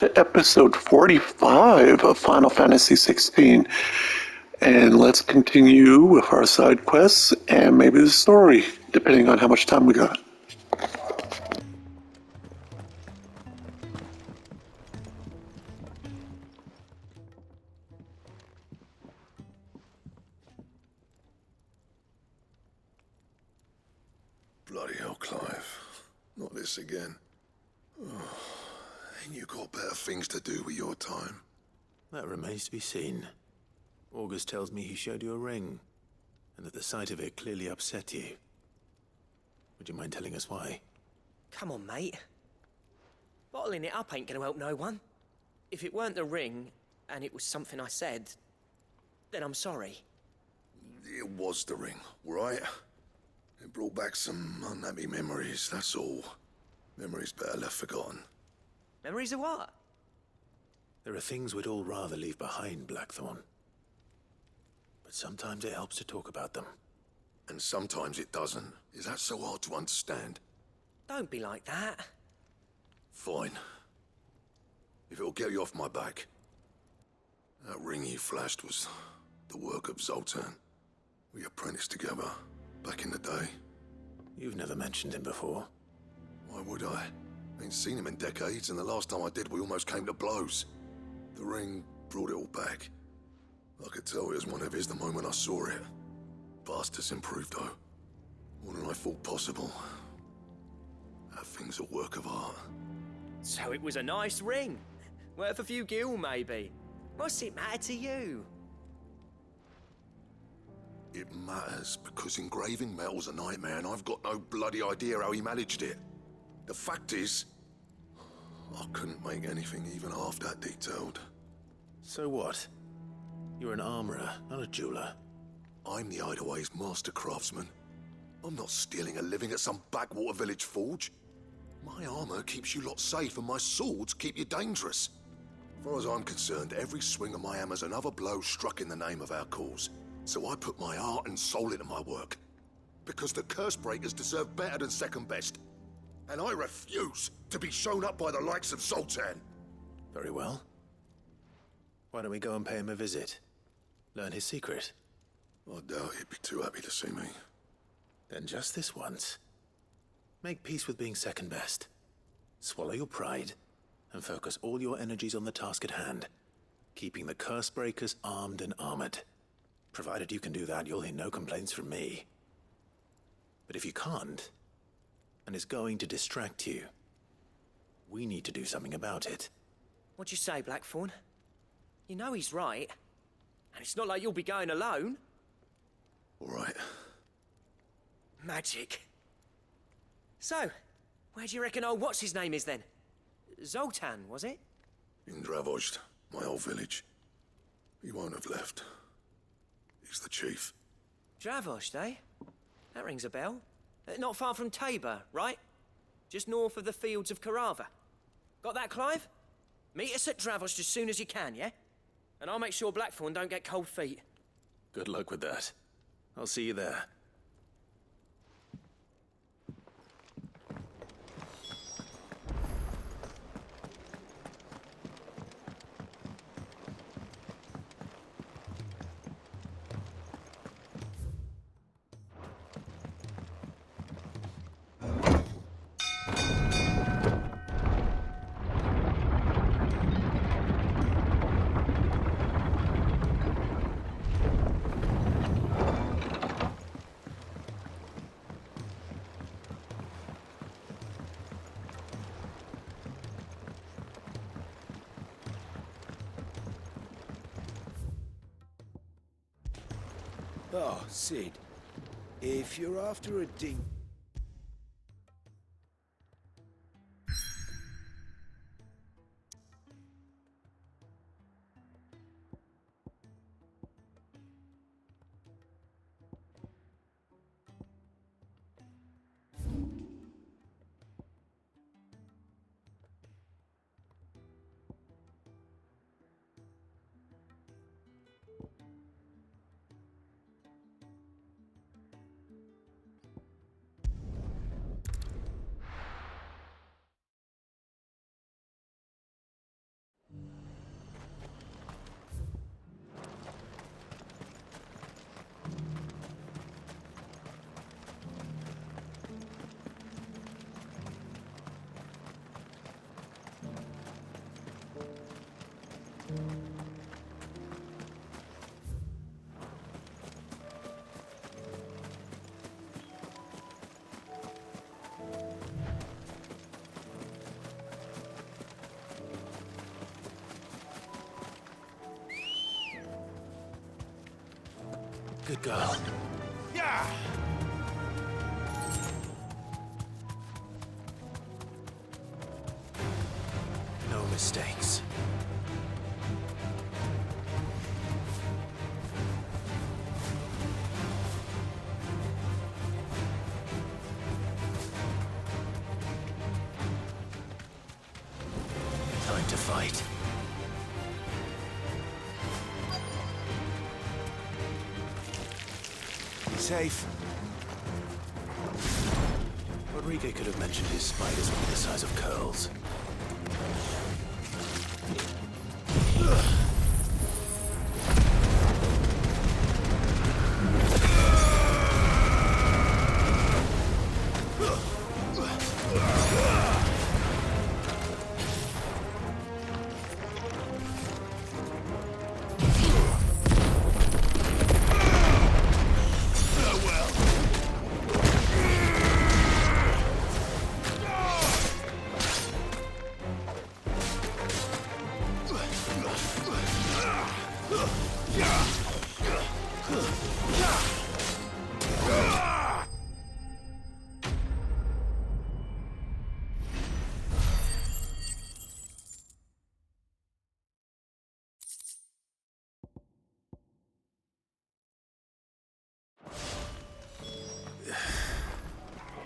to episode 45 of Final Fantasy XVI. And let's continue with our side quests and maybe the story, depending on how much time we got. Bloody hell, Clive. Not this again. Oh, ain't you got better things to do with your time? That remains to be seen. August tells me he showed you a ring, and that the sight of it clearly upset you. Would you mind telling us why? Come on, mate. Bottling it up ain't gonna help no one. If it weren't the ring, and it was something I said, then I'm sorry. It was the ring, right? It brought back some unhappy memories, that's all. Memories better left forgotten. Memories of what? There are things we'd all rather leave behind, Blackthorn. But sometimes it helps to talk about them. And sometimes it doesn't. Is that so hard to understand? Don't be like that. Fine. If it'll get you off my back. That ring you flashed was the work of Zoltan. We apprenticed together, back in the day. You've never mentioned him before. Why would I? Ain't seen him in decades, and the last time I did, we almost came to blows. The ring brought it all back. I could tell it was one of his the moment I saw it. Bastard's improved, though. More than I thought possible. That thing's a work of art. So it was a nice ring. Worth a few gil, maybe. What's it matter to you? It matters because engraving metal's a nightmare, and I've got no bloody idea how he managed it. The fact is, I couldn't make anything even half that detailed. So what? You're an armorer, not a jeweler. I'm the Idaway's master craftsman. I'm not stealing a living at some backwater village forge. My armor keeps you lot safe, and my swords keep you dangerous. As far as I'm concerned, every swing of my hammer's another blow struck in the name of our cause. So I put my heart and soul into my work. Because the curse breakers deserve better than second best. And I refuse to be shown up by the likes of Zoltan. Very well. Why don't we go and pay him a visit? Learn his secret. I doubt he'd be too happy to see me. Then just this once. Make peace with being second best. Swallow your pride, and focus all your energies on the task at hand. Keeping the curse breakers armed and armored. Provided you can do that, you'll hear no complaints from me. But if you can't, and it's going to distract you, we need to do something about it. What'd you say, Blackthorn? You know he's right. And it's not like you'll be going alone. All right. Magic. So, where do you reckon old what's-his-name is then? Zoltan, was it? In Dravozd, my old village. He won't have left. He's the chief. Dravozd, eh? That rings a bell. Not far from Tabor, right? Just north of the fields of Carava. Got that, Clive? Meet us at Dravozd as soon as you can, yeah? And I'll make sure Blackthorn don't get cold feet. Good luck with that. I'll see you there. Oh, Sid. If you're after a ding... Good girl. Yeah! No mistakes. Time to fight. Safe. Rodrigo could have mentioned his spiders would be the size of curls.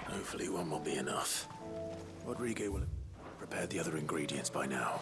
Hopefully one will be enough. Rodrigo will have prepared the other ingredients by now.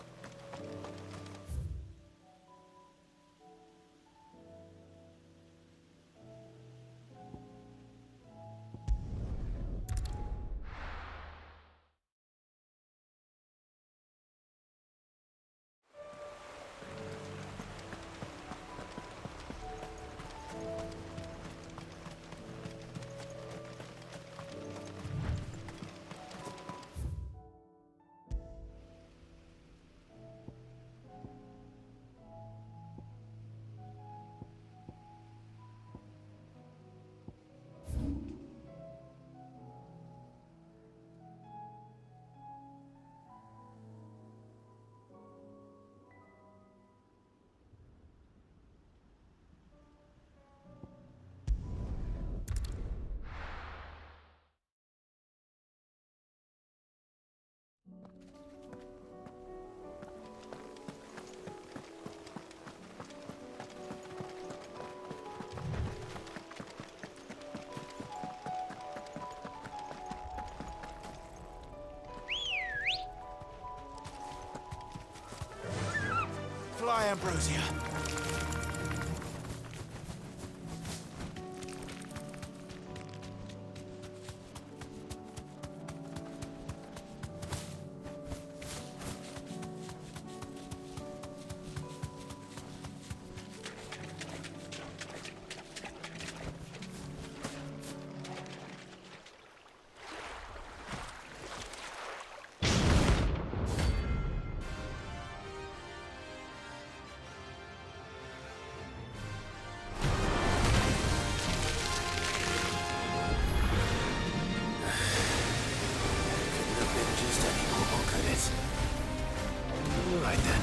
Fly, Ambrosia. Right then.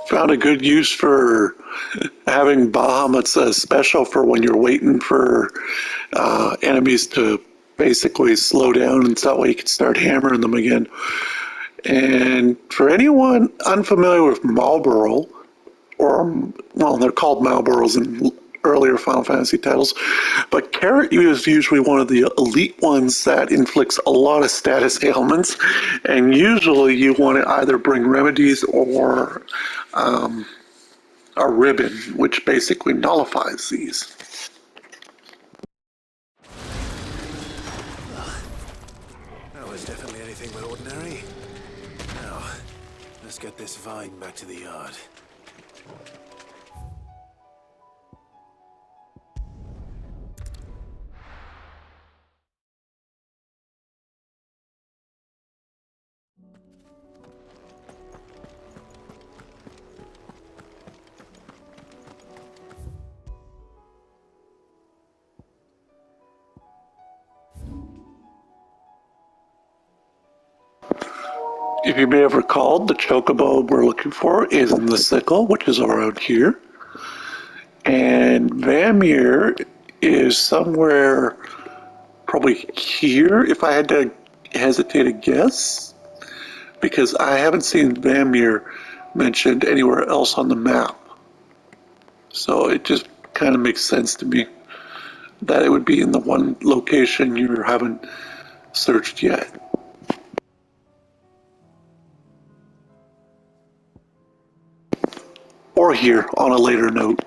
found a good use for having Bahamut's special for when you're waiting for enemies to basically slow down, and so that way you can start hammering them again. And for anyone unfamiliar with Malboro, or, well, they're called Malboros in earlier Final Fantasy titles, but Carrot is usually one of the elite ones that inflicts a lot of status ailments, and usually you want to either bring remedies or a ribbon, which basically nullifies these. That was definitely anything but ordinary. Now, let's get this vine back to the yard. If you may have recalled, the Chocobo we're looking for is in the sickle, which is around here. And Vanmare is somewhere probably here, if I had to hesitate a guess, because I haven't seen Vanmare mentioned anywhere else on the map. So it just kind of makes sense to me that it would be in the one location you haven't searched yet. Or here on a later note.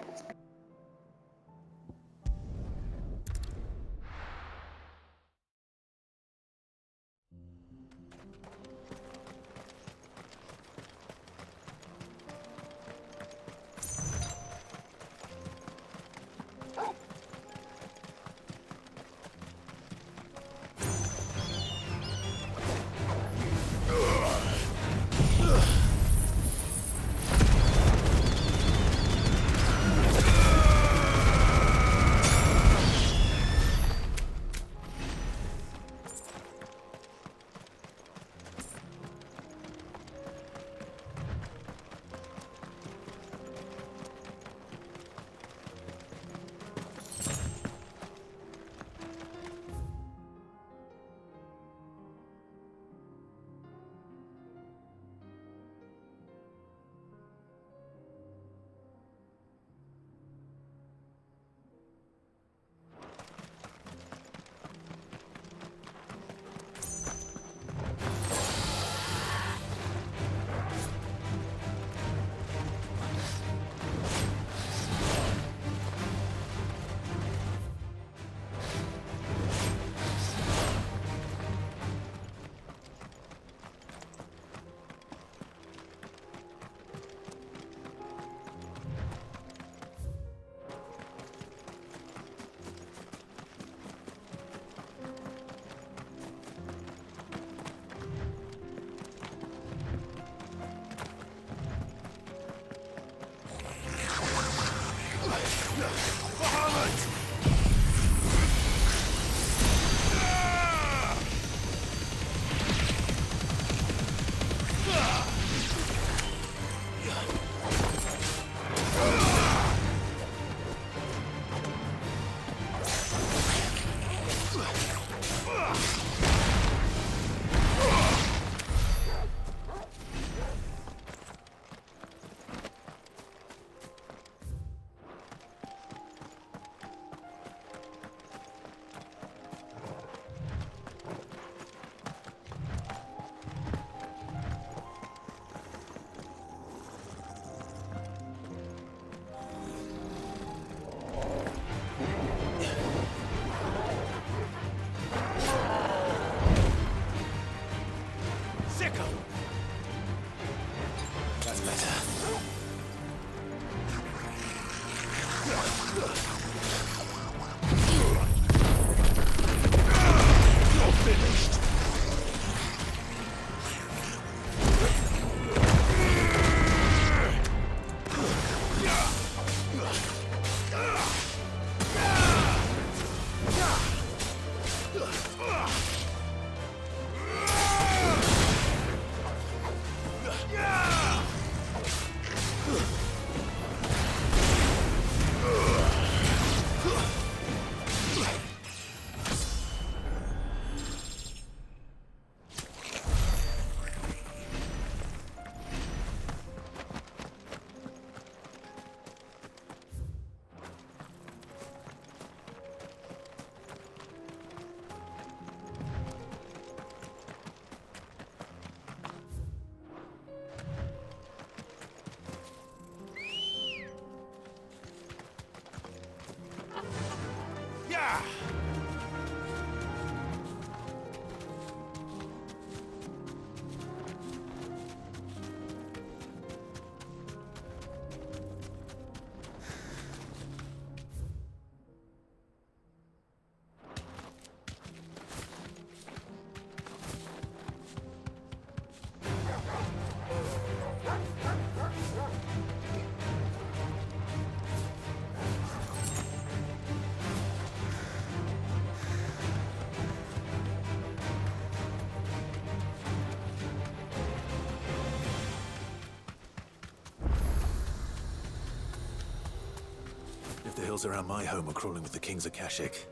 Morbols around my home are crawling with the King's Akashic.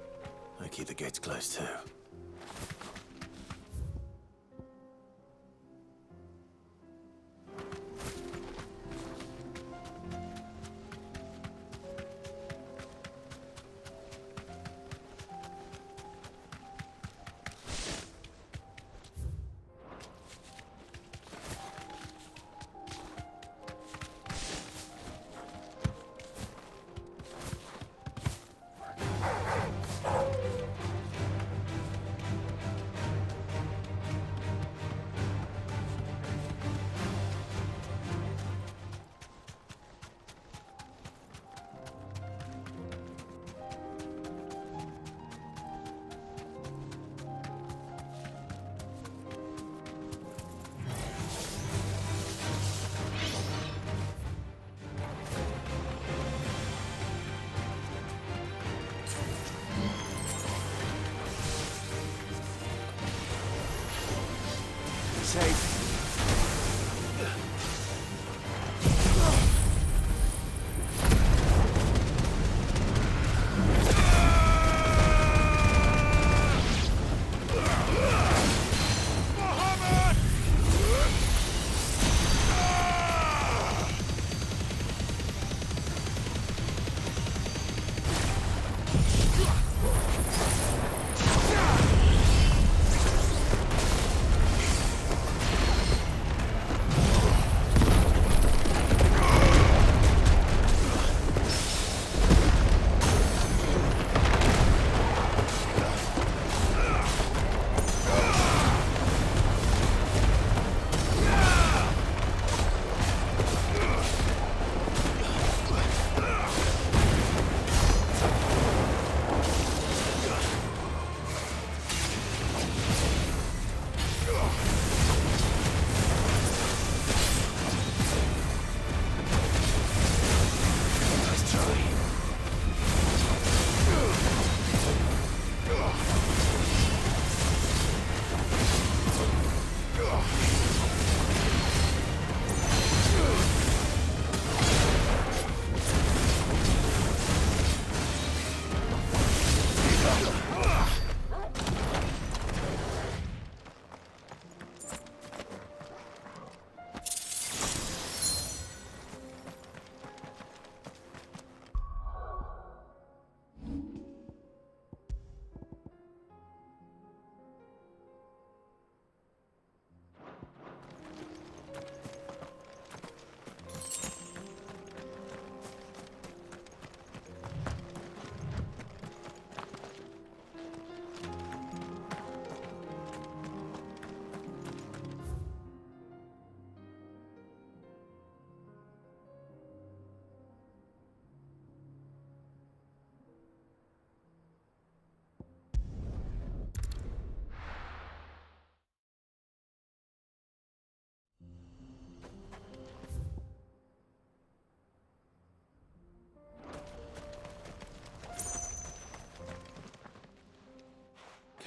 I keep the gates closed too. Safe.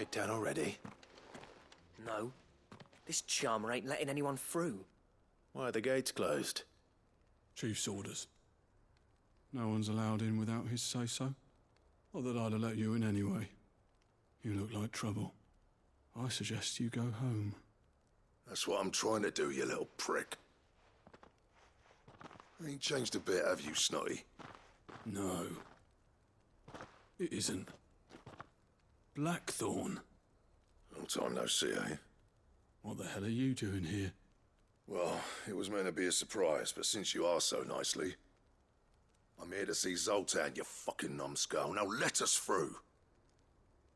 Kicked down already? No. This charmer ain't letting anyone through. Why are the gates closed? Chief's orders. No one's allowed in without his say-so. Not that I'd have let you in anyway. You look like trouble. I suggest you go home. That's what I'm trying to do, you little prick. Ain't changed a bit, have you, Snotty? No. It isn't. Blackthorn. Long time no see, eh? What the hell are you doing here? Well, it was meant to be a surprise, but since you asked so nicely, I'm here to see Zoltan, you fucking numbskull. Now let us through.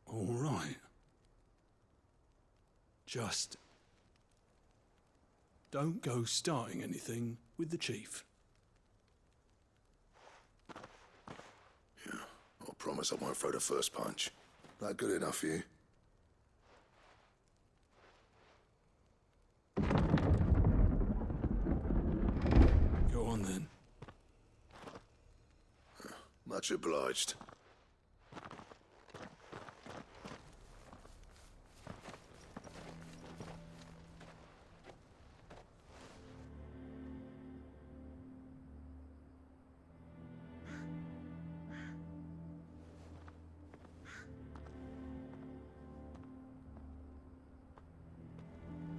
All right. Just don't go starting anything with the chief. Yeah, I promise I won't throw the first punch. That good enough for you? Go on then. Much obliged.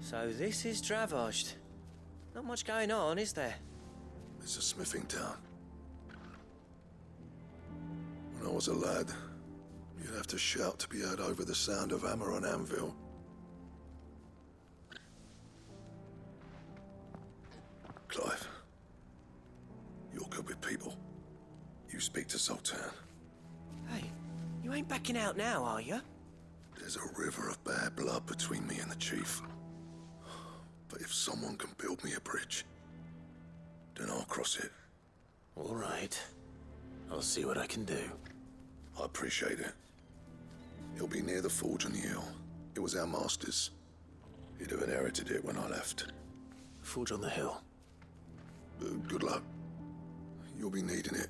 So this is Dravosht. Not much going on, is there? It's a smithing town. When I was a lad, you'd have to shout to be heard over the sound of hammer on anvil. Clive, you're good with people. You speak to Sultan. Hey, you ain't backing out now, are you? There's a river of bad blood between me and the chief. But if someone can build me a bridge, then I'll cross it. All right. I'll see what I can do. I appreciate it. It'll be near the forge on the hill. It was our master's. He'd have inherited it when I left. Forge on the hill. Good luck. You'll be needing it.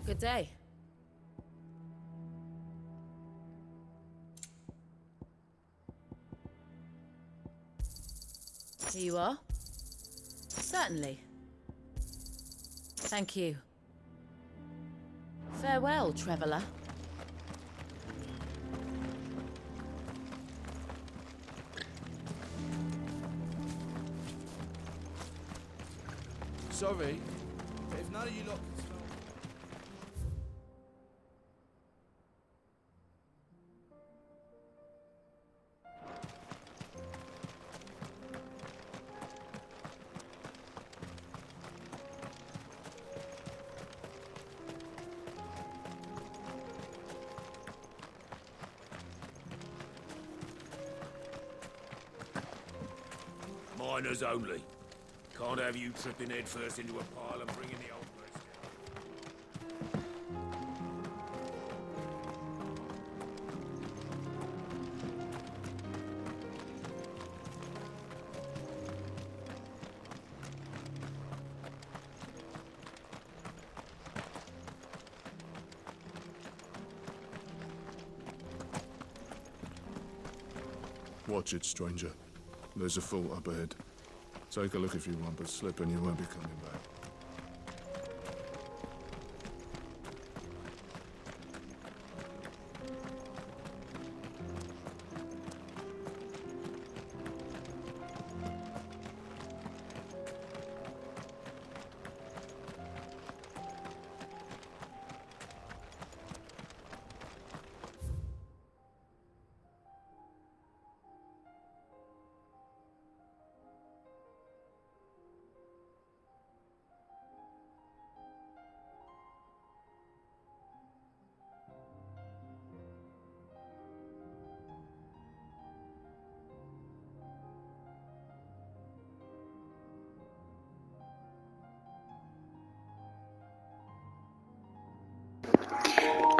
Good day. Here you are. Certainly. Thank you. Farewell, traveller. Sorry, but if none of you lot can smell... Miners only. Can't have you tripping headfirst into a pile and bringing the old place down. Watch it, stranger. There's a fort up ahead. Take a look if you want, but slip and you won't be coming back.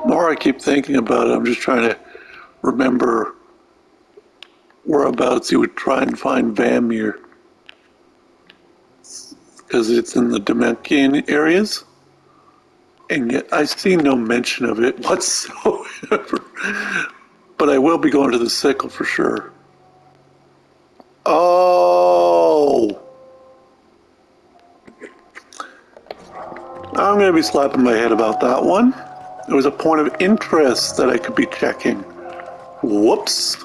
The more I keep thinking about it, I'm just trying to remember whereabouts you would try and find Vanmare. Because it's in the Dementian areas. And yet I see no mention of it whatsoever. But I will be going to the sickle for sure. Oh! I'm going to be slapping my head about that one. There was a point of interest that I could be checking. Whoops.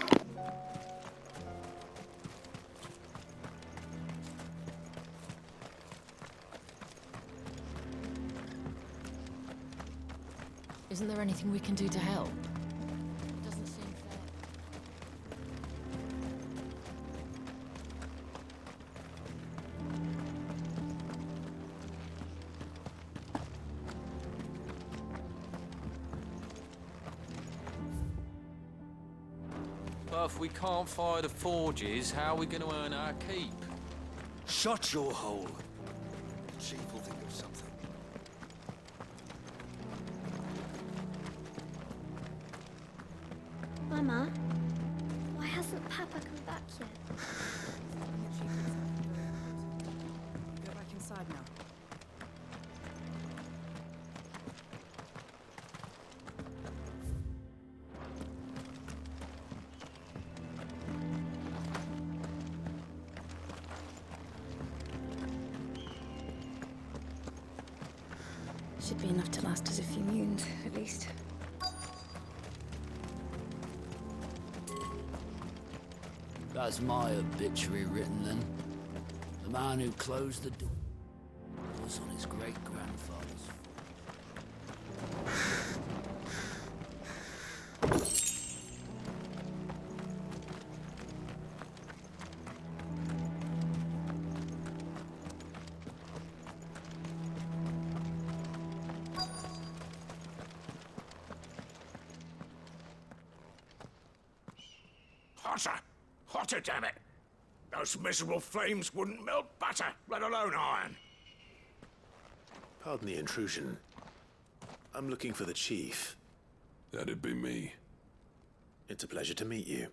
Isn't there anything we can do to help? It doesn't seem fair. But if we can't fire the forges, how are we going to earn our keep? Shut your hole. The chief will think of something. Mama, why hasn't Papa come back yet? Go back inside now. Should be enough to last us a few moons, at least. That's my obituary written then. The man who closed the door was on his great-grandfather's. Hotter! Hotter, damn it! Those miserable flames wouldn't melt butter, let alone iron. Pardon the intrusion. I'm looking for the chief. That'd be me. It's a pleasure to meet you.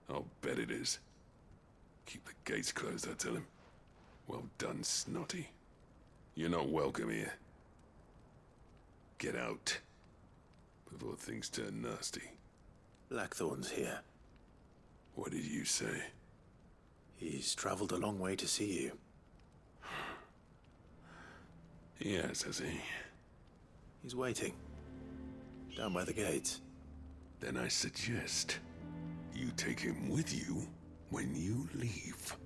I'll bet it is. Keep the gates closed, I tell him. Well done, Snotty. You're not welcome here. Get out. Before things turn nasty. Blackthorn's here. What did you say? He's traveled a long way to see you. Yes, has he? He's waiting. Down by the gates. Then I suggest you take him with you when you leave.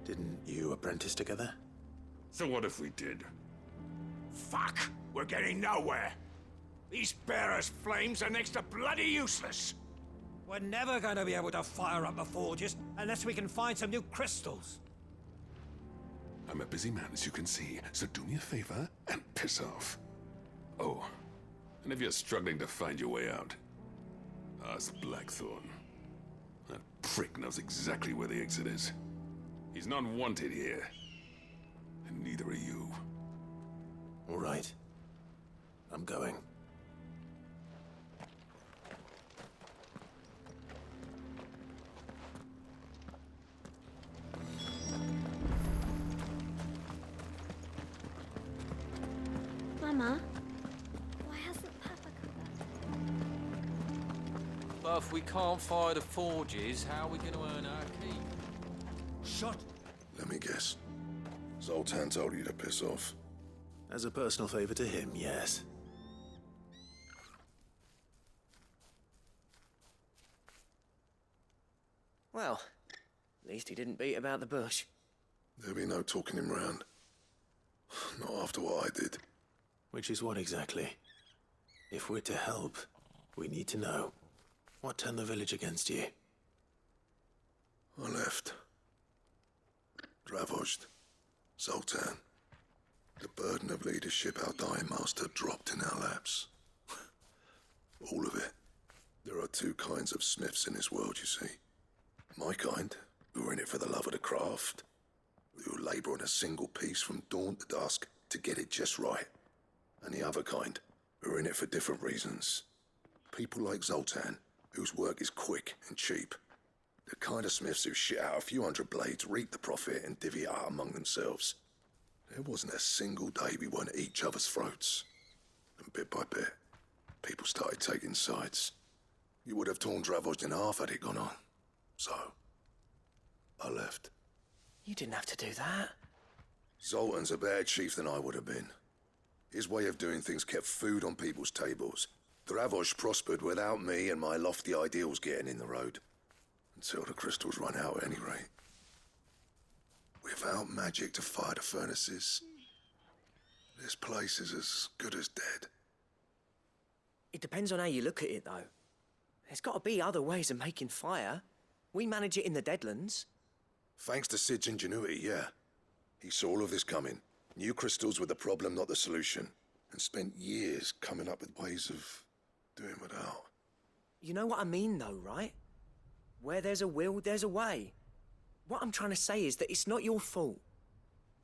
Didn't you apprentice together? So what if we did? Fuck! We're getting nowhere. These bearers' flames are next to bloody useless. We're never going to be able to fire up the forges unless we can find some new crystals. I'm a busy man, as you can see, so do me a favor and piss off. Oh, and if you're struggling to find your way out, ask Blackthorn. That prick knows exactly where the exit is. He's not wanted here, and neither are you. All right. I'm going. Mama, why hasn't Papa come back? But if we can't fire the forges, how are we going to earn our keep? Shut! Let me guess. Zoltan told you to piss off. As a personal favor to him, yes. Well, at least he didn't beat about the bush. There'll be no talking him round. Not after what I did. Which is what exactly? If we're to help, we need to know. What turned the village against you? I left. Dravozd. Zoltan. The burden of leadership our dying master dropped in our laps. All of it. There are two kinds of smiths in this world, you see. My kind, who are in it for the love of the craft, who labour on a single piece from dawn to dusk to get it just right. And the other kind, who are in it for different reasons. People like Zoltan, whose work is quick and cheap. The kind of smiths who shit out a few hundred blades, reap the profit, and divvy it out among themselves. There wasn't a single day we weren't at each other's throats. And bit by bit, people started taking sides. You would have torn Dravozd in half had it gone on. So, I left. You didn't have to do that. Zoltan's a better chief than I would have been. His way of doing things kept food on people's tables. Dravozd prospered without me and my lofty ideals getting in the road. Until the crystals run out at any rate. Without magic to fire the furnaces, this place is as good as dead. It depends on how you look at it, though. There's got to be other ways of making fire. We manage it in the Deadlands. Thanks to Sid's ingenuity, yeah. He saw all of this coming. Knew crystals were the problem, not the solution. And spent years coming up with ways of doing without. You know what I mean, though, right? Where there's a will, there's a way. What I'm trying to say is that it's not your fault.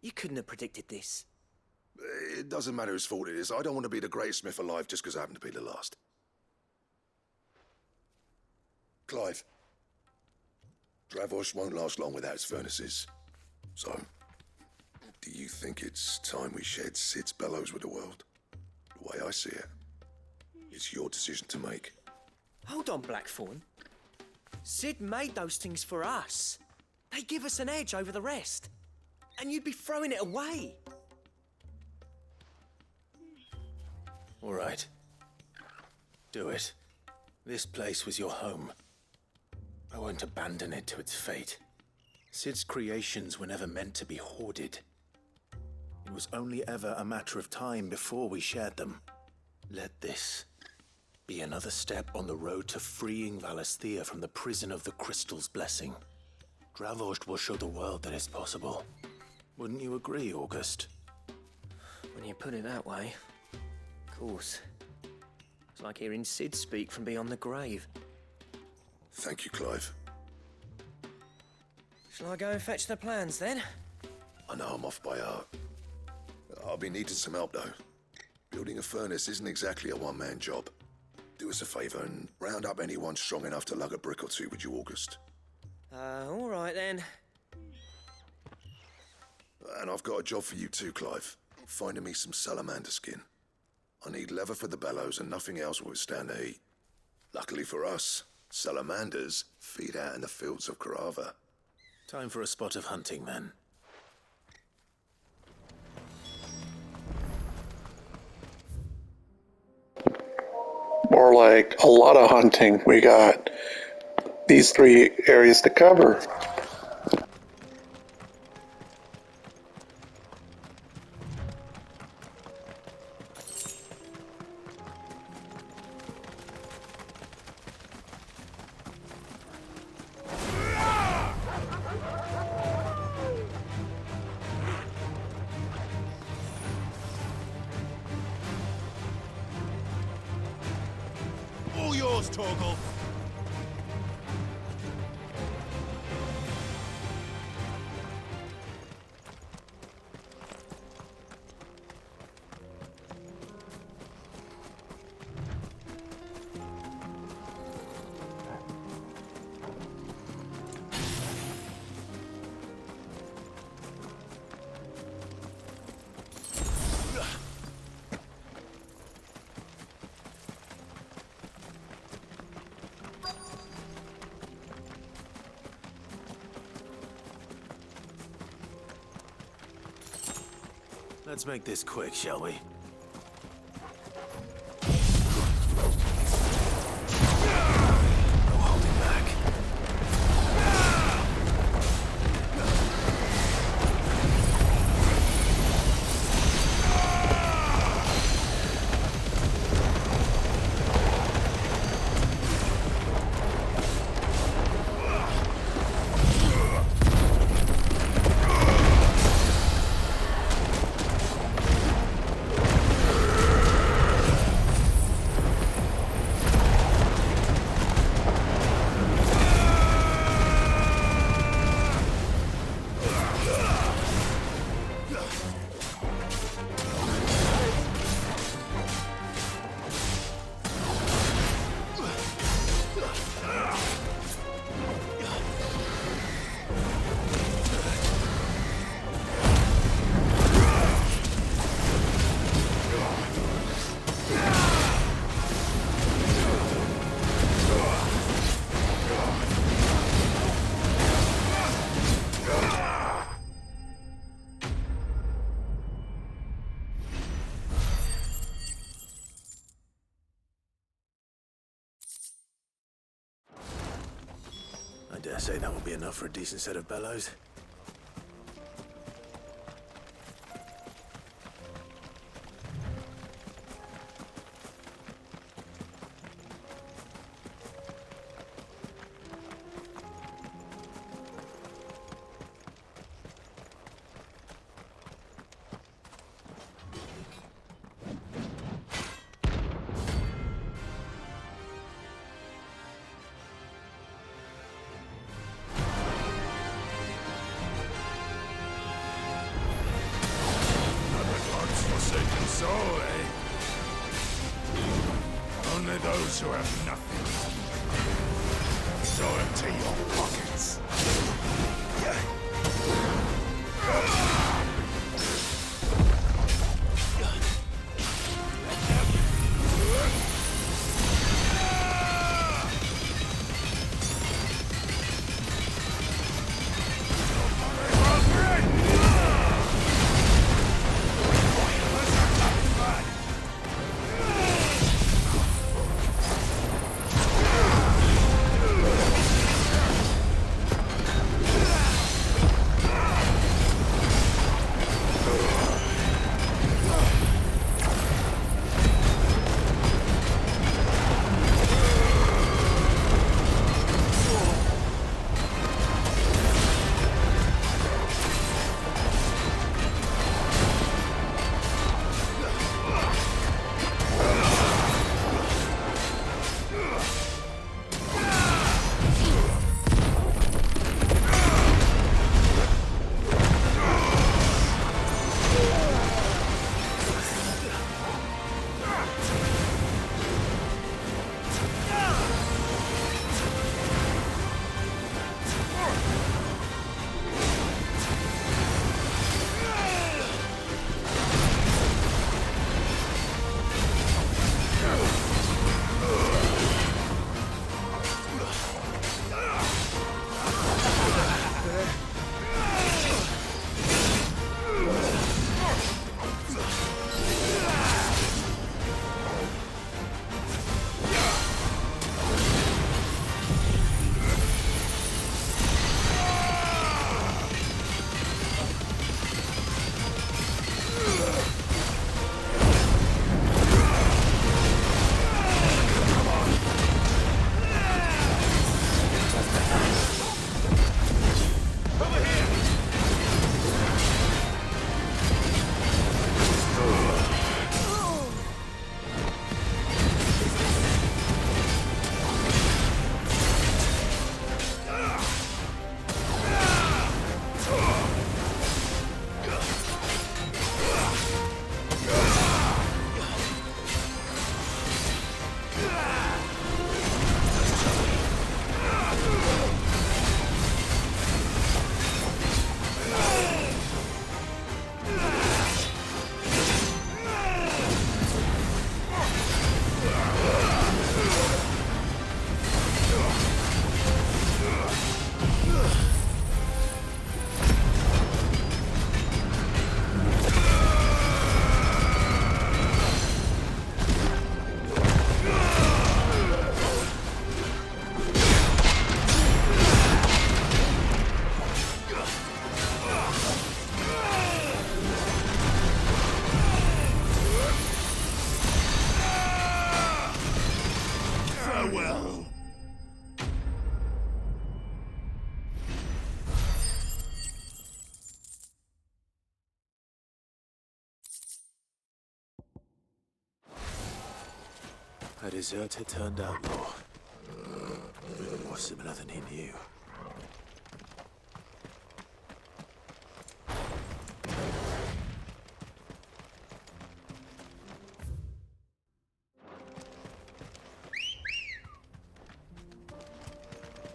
You couldn't have predicted this. It doesn't matter whose fault it is. I don't want to be the greatest smith alive just because I happen to be the last. Clive. Dravozd won't last long without his furnaces. So, do you think it's time we shared Sid's bellows with the world? The way I see it, it's your decision to make. Hold on, Blackthorn. Sid made those things for us. They give us an edge over the rest. And you'd be throwing it away. All right. Do it. This place was your home. I won't abandon it to its fate. Sid's creations were never meant to be hoarded. It was only ever a matter of time before we shared them. Let this be another step on the road to freeing Valisthea from the prison of the Crystal's blessing. Dravost will show the world that it's possible. Wouldn't you agree, August? When you put it that way, of course. It's like hearing Sid speak from beyond the grave. Thank you, Clive. Shall I go and fetch the plans, then? I know I'm off by heart. I'll be needing some help, though. Building a furnace isn't exactly a one-man job. Do us a favour and round up anyone strong enough to lug a brick or two, would you, August? All right, then. And I've got a job for you too, Clive. Finding me some salamander skin. I need leather for the bellows and nothing else will withstand the heat. Luckily for us, salamanders feed out in the fields of Carava. Time for a spot of hunting, then. More like a lot of hunting. We got these 3 areas to cover. All yours, Torgal. Let's make this quick, shall we? No holding back. I dare say that will be enough for a decent set of bellows. soul, eh? Only those who have nothing. So empty your pockets. A deserter turned outlaw. Even more similar than he knew.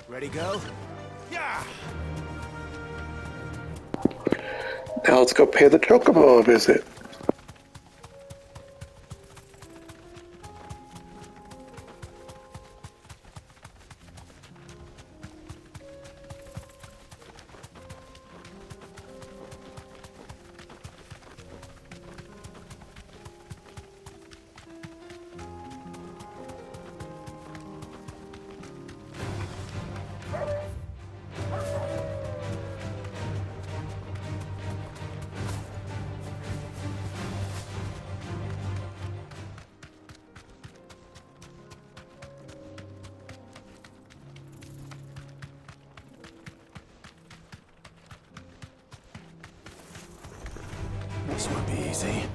Ready, go? Yeah! Now let's go pay the Chocobo a visit. This won't be easy.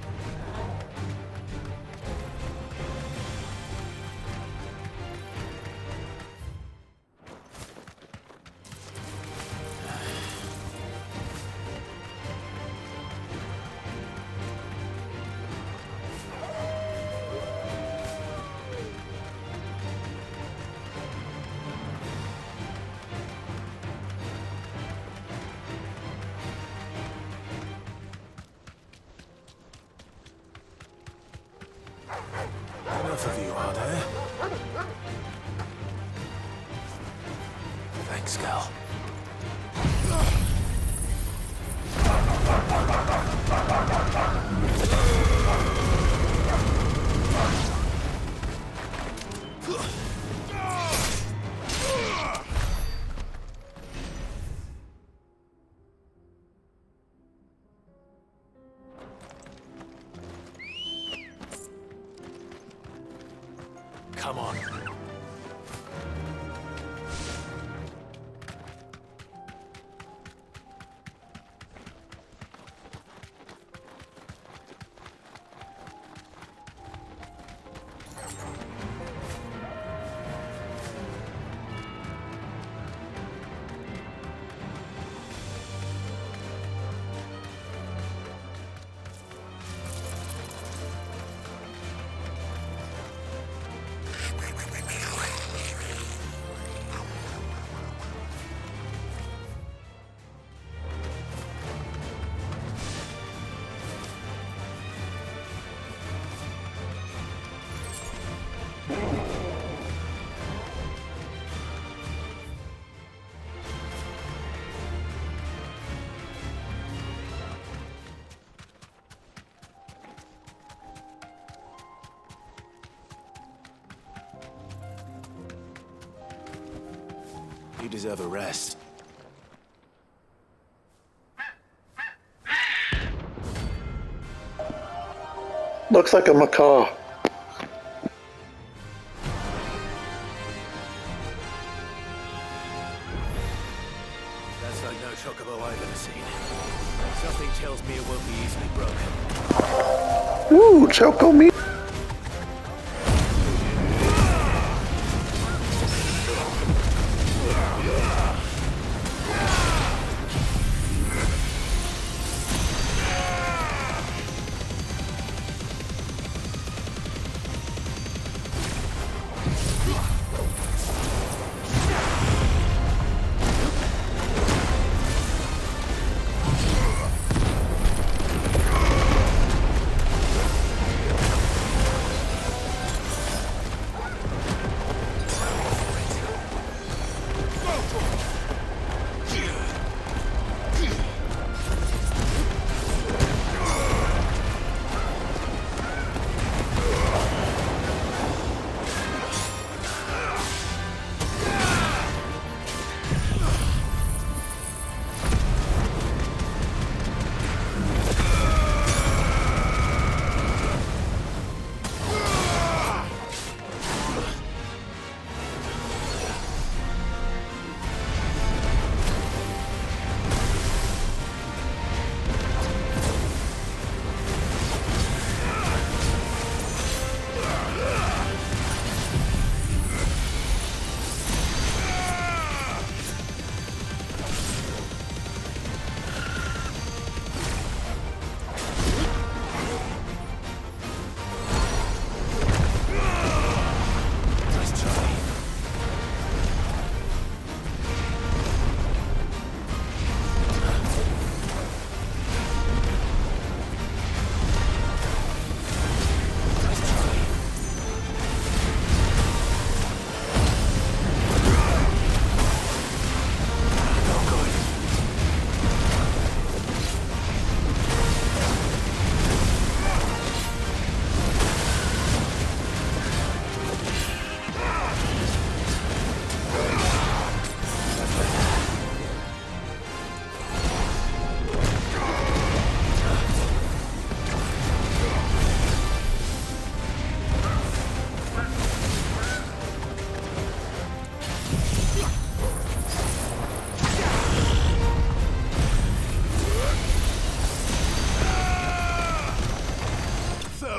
Enough of you, are there? Thanks, Gal. Come on. You deserve a rest. Looks like a macaw. That's like no Chocobo I've ever seen. Something tells me it won't be easily broken. Ooh, Choco-Me.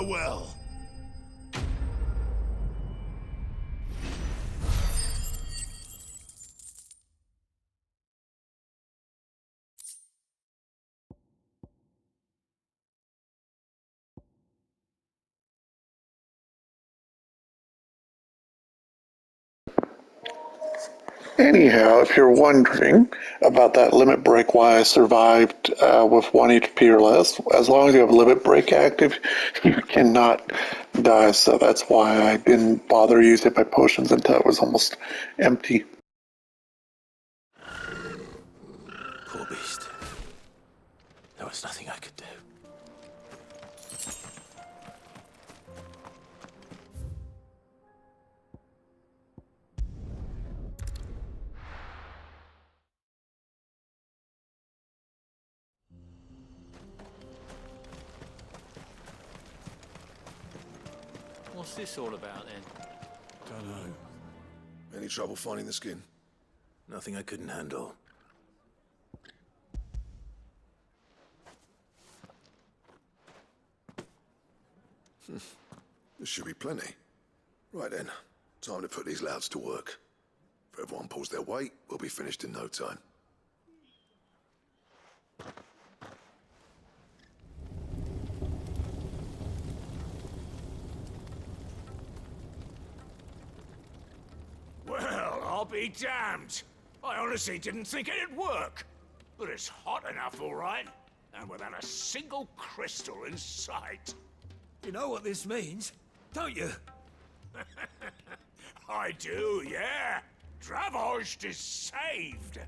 well. Anyhow, if you're wondering about that limit break, why I survived with 1 HP or less, as long as you have limit break active, you cannot die. So that's why I didn't bother using my potions until it was almost empty. Poor beast. There was nothing I could do. What's this all about then? Don't know. Any trouble finding the skin? Nothing I couldn't handle. There should be plenty. Right then, time to put these louds to work. If everyone pulls their weight, we'll be finished in no time. Well, I'll be damned. I honestly didn't think it'd work. But it's hot enough, all right. And without a single crystal in sight. You know what this means, don't you? I do, yeah. Dravost is saved.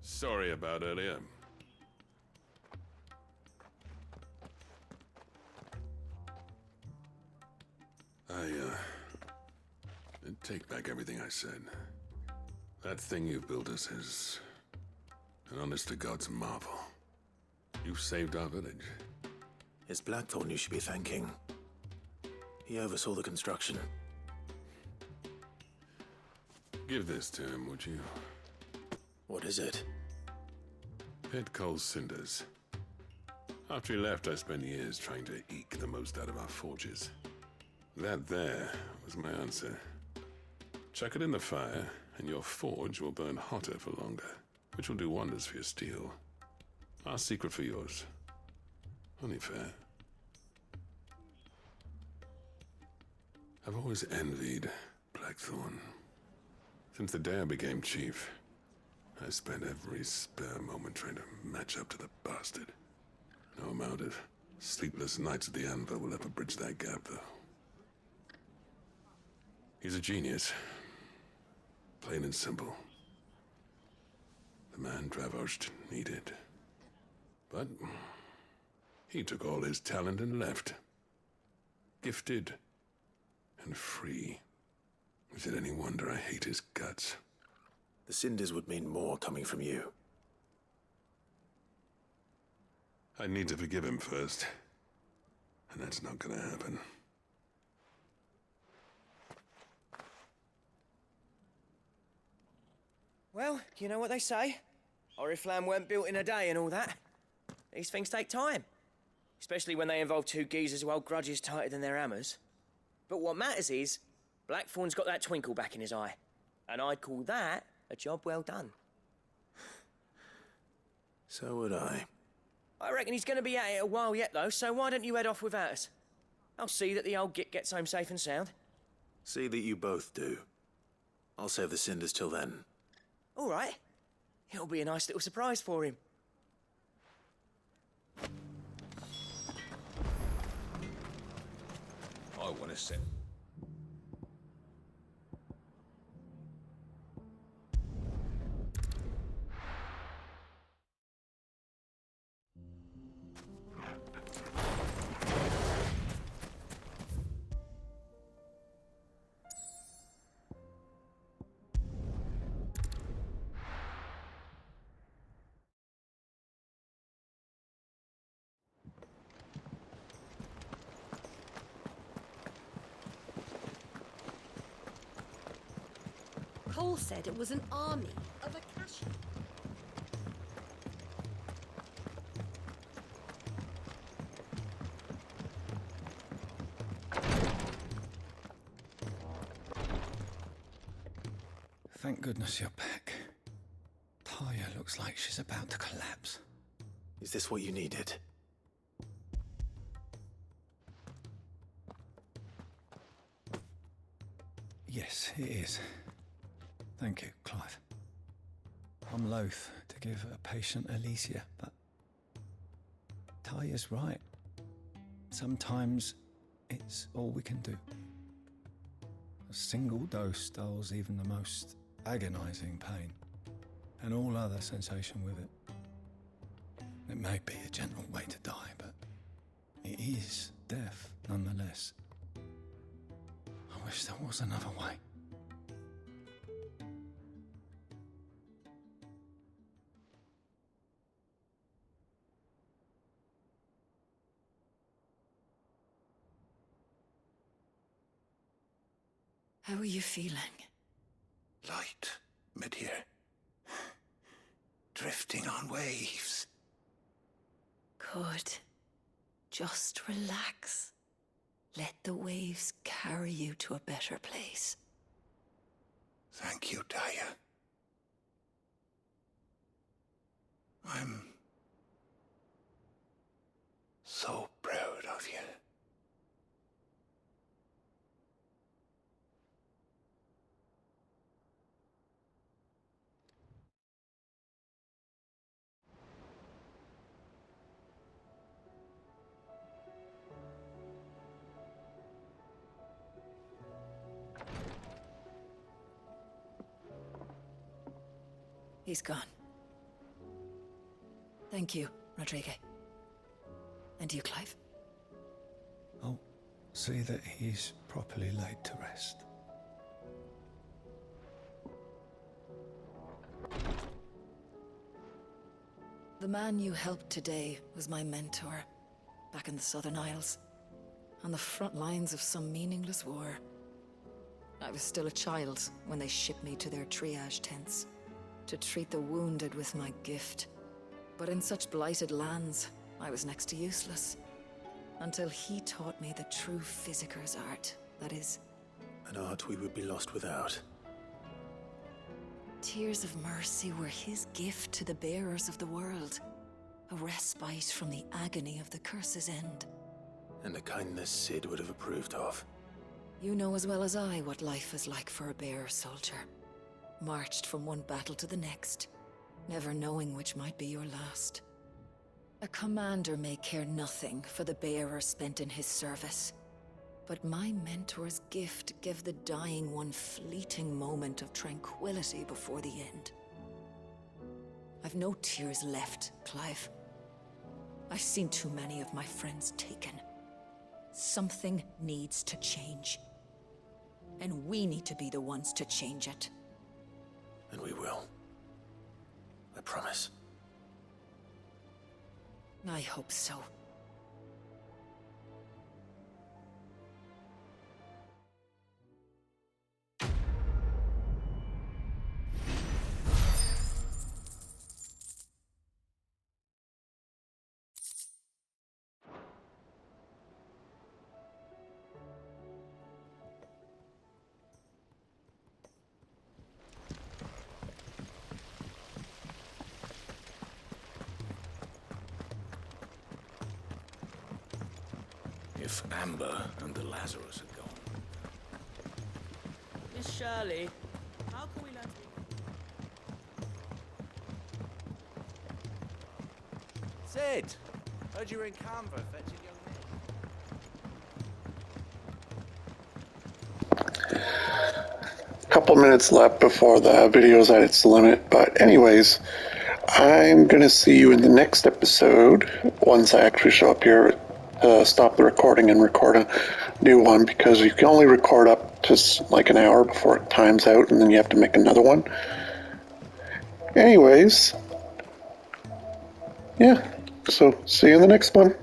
Sorry about earlier. I take back everything I said. That thing you built us is an honest-to-God's marvel. You've saved our village. It's Blackthorn you should be thanking. He oversaw the construction. Give this to him, would you? What is it? Pit coal cinders. After he left, I spent years trying to eke the most out of our forges. That there was my answer. Chuck it in the fire, and your forge will burn hotter for longer, which will do wonders for your steel. Our secret for yours. Only fair. I've always envied Blackthorn. Since the day I became chief, I spent every spare moment trying to match up to the bastard. No amount of sleepless nights at the anvil will ever bridge that gap, though. He's a genius. Plain and simple. The man Dravost needed. But he took all his talent and left. Gifted and free. Is it any wonder I hate his guts? The cinders would mean more coming from you. I need to forgive him first. And that's not gonna happen. Well, you know what they say. Oriflamme weren't built in a day and all that. These things take time. Especially when they involve two geezers who hold grudges tighter than their hammers. But what matters is, Blackthorn's got that twinkle back in his eye. And I'd call that a job well done. So would I. I reckon he's going to be at it a while yet, though, so why don't you head off without us? I'll see that the old git gets home safe and sound. See that you both do. I'll save the cinders till then. All right. It'll be a nice little surprise for him. I want to set. Cole said it was an army of Akashi. Thank goodness you're back. Tarja looks like she's about to collapse. Is this what you needed? Yes, it is. Thank you, Clive. I'm loath to give a patient Alicia, but Tarja's right. Sometimes it's all we can do. A single dose dulls even the most agonizing pain, and all other sensation with it. It may be a gentle way to die, but it is death nonetheless. I wish there was another way. How are you feeling? Light, mid-here. Drifting on waves. Good. Just relax. Let the waves carry you to a better place. Thank you, Tarja. I'm so proud of you. He's gone. Thank you, Rodrigo. And you, Clive? I'll see that he's properly laid to rest. The man you helped today was my mentor, back in the Southern Isles, on the front lines of some meaningless war. I was still a child when they shipped me to their triage tents, to treat the wounded with my gift. But in such blighted lands, I was next to useless. Until he taught me the true physicker's art, that is... An art we would be lost without. Tears of mercy were his gift to the bearers of the world. A respite from the agony of the curse's end. And a kindness Sid would have approved of. You know as well as I what life is like for a bearer soldier. Marched from one battle to the next, never knowing which might be your last. A commander may care nothing for the bearer spent in his service. But my mentor's gift gave the dying one fleeting moment of tranquility before the end. I've no tears left, Clive. I've seen too many of my friends taken. Something needs to change. And we need to be the ones to change it. And we will. I promise. I hope so. If Amber and the Lazarus had gone. Miss Shirley, how can we learn to... Sid! Heard you were in Canva fetching young men. Couple minutes left before the video's at its limit, but anyways, I'm gonna see you in the next episode once I actually show up here. Stop the recording and record a new one, because you can only record up to like an hour before it times out, and then you have to make another one. Anyways, yeah, so see you in the next one.